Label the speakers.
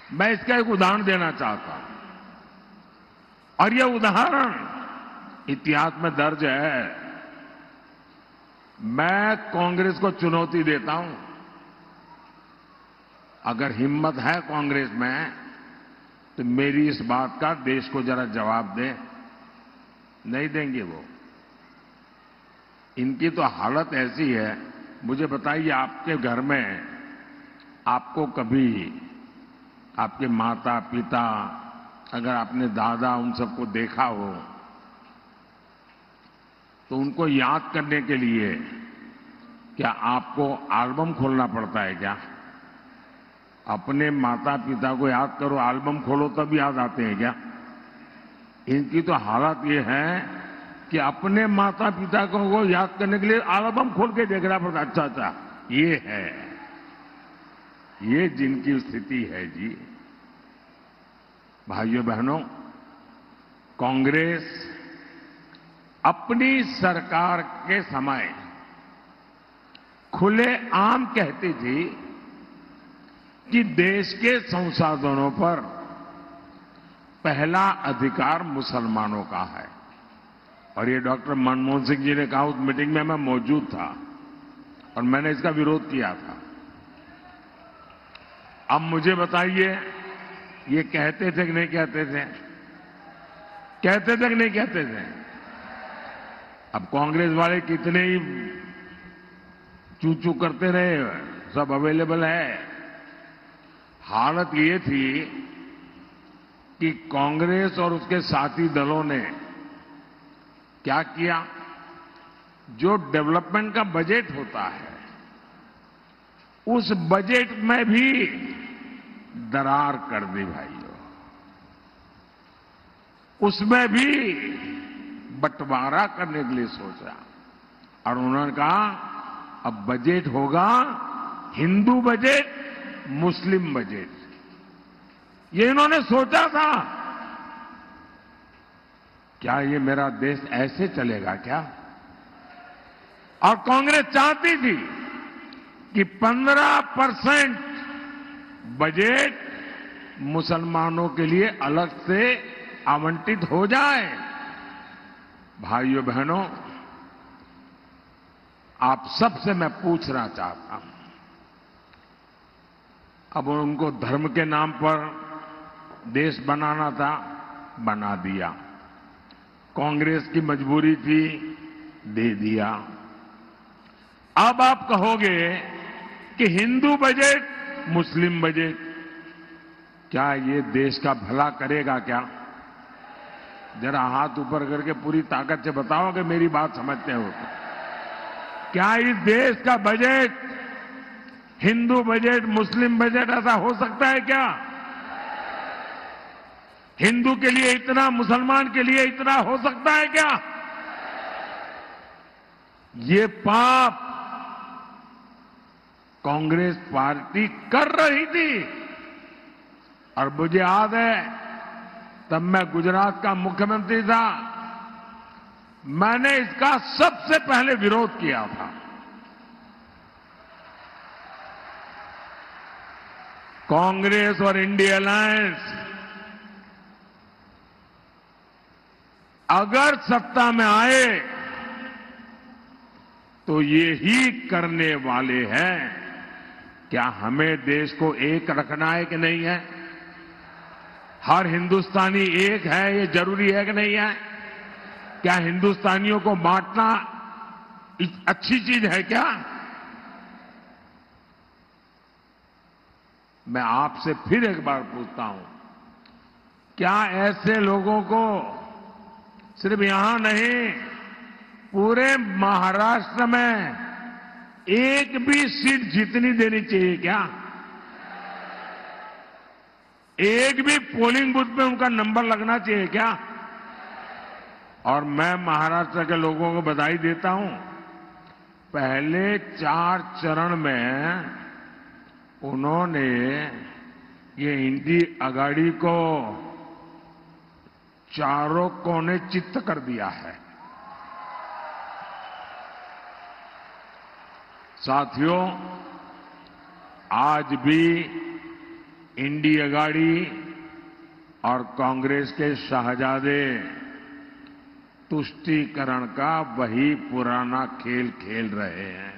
Speaker 1: मैं इसका एक उदाहरण देना चाहता हूं और यह उदाहरण इतिहास में दर्ज है। मैं कांग्रेस को चुनौती देता हूं, अगर हिम्मत है कांग्रेस में तो मेरी इस बात का देश को जरा जवाब दें। नहीं देंगे वो। इनकी तो हालत ऐसी है। मुझे बताइए, आपके घर में आपको कभी आपके माता पिता, अगर आपने दादा उन सबको देखा हो तो उनको याद करने के लिए क्या आपको एल्बम खोलना पड़ता है क्या? अपने माता पिता को याद करो, एल्बम खोलो तब याद आते हैं क्या? इनकी तो हालत ये है कि अपने माता पिता को याद करने के लिए एल्बम खोल के देखना पड़ता। अच्छा अच्छा, ये है, ये जिनकी स्थिति है जी। भाइयों बहनों, कांग्रेस अपनी सरकार के समय खुलेआम कहती थी कि देश के संसाधनों पर पहला अधिकार मुसलमानों का है। और ये डॉक्टर मनमोहन सिंह जी ने कहा, उस मीटिंग में मैं मौजूद था और मैंने इसका विरोध किया था। अब मुझे बताइए, ये कहते थे कि नहीं कहते थे? कहते थे कि नहीं कहते थे? अब कांग्रेस वाले कितने ही चू चू करते रहे, सब अवेलेबल है। हालत ये थी कि कांग्रेस और उसके साथी दलों ने क्या किया, जो डेवलपमेंट का बजट होता है उस बजट में भी दरार कर दी भाइयों। उसमें भी बंटवारा करने के लिए सोचा और उन्होंने कहा अब बजट होगा हिंदू बजट, मुस्लिम बजट। ये इन्होंने सोचा था। क्या ये मेरा देश ऐसे चलेगा क्या? और कांग्रेस चाहती थी कि 15% बजट मुसलमानों के लिए अलग से आवंटित हो जाए। भाइयों बहनों, आप सबसे मैं पूछना चाहता हूं, अब उनको धर्म के नाम पर देश बनाना था, बना दिया। कांग्रेस की मजबूरी थी, दे दिया। अब आप कहोगे कि हिंदू बजट, मुस्लिम बजट, क्या ये देश का भला करेगा क्या? जरा हाथ ऊपर करके पूरी ताकत से बताओ कि मेरी बात समझते हो तो। क्या इस देश का बजट हिंदू बजट, मुस्लिम बजट ऐसा हो सकता है क्या? हिंदू के लिए इतना, मुसलमान के लिए इतना हो सकता है क्या? ये पाप कांग्रेस पार्टी कर रही थी। और मुझे याद है, तब मैं गुजरात का मुख्यमंत्री था, मैंने इसका सबसे पहले विरोध किया था। कांग्रेस और इंडिया अलायंस अगर सत्ता में आए तो ये ही करने वाले हैं। क्या हमें देश को एक रखना है कि नहीं है? हर हिंदुस्तानी एक है, ये जरूरी है कि नहीं है? क्या हिंदुस्तानियों को बांटना अच्छी चीज है क्या? मैं आपसे फिर एक बार पूछता हूं, क्या ऐसे लोगों को सिर्फ यहां नहीं, पूरे महाराष्ट्र में एक भी सीट जीतनी देनी चाहिए क्या? एक भी पोलिंग बूथ में उनका नंबर लगना चाहिए क्या? और मैं महाराष्ट्र के लोगों को बधाई देता हूं, पहले 4 चरण में उन्होंने ये इंडी अगाड़ी को चारों कोने चित्त कर दिया है। साथियों, आज भी इंडी अगाड़ी और कांग्रेस के शाहजादे तुष्टीकरण का वही पुराना खेल खेल रहे हैं।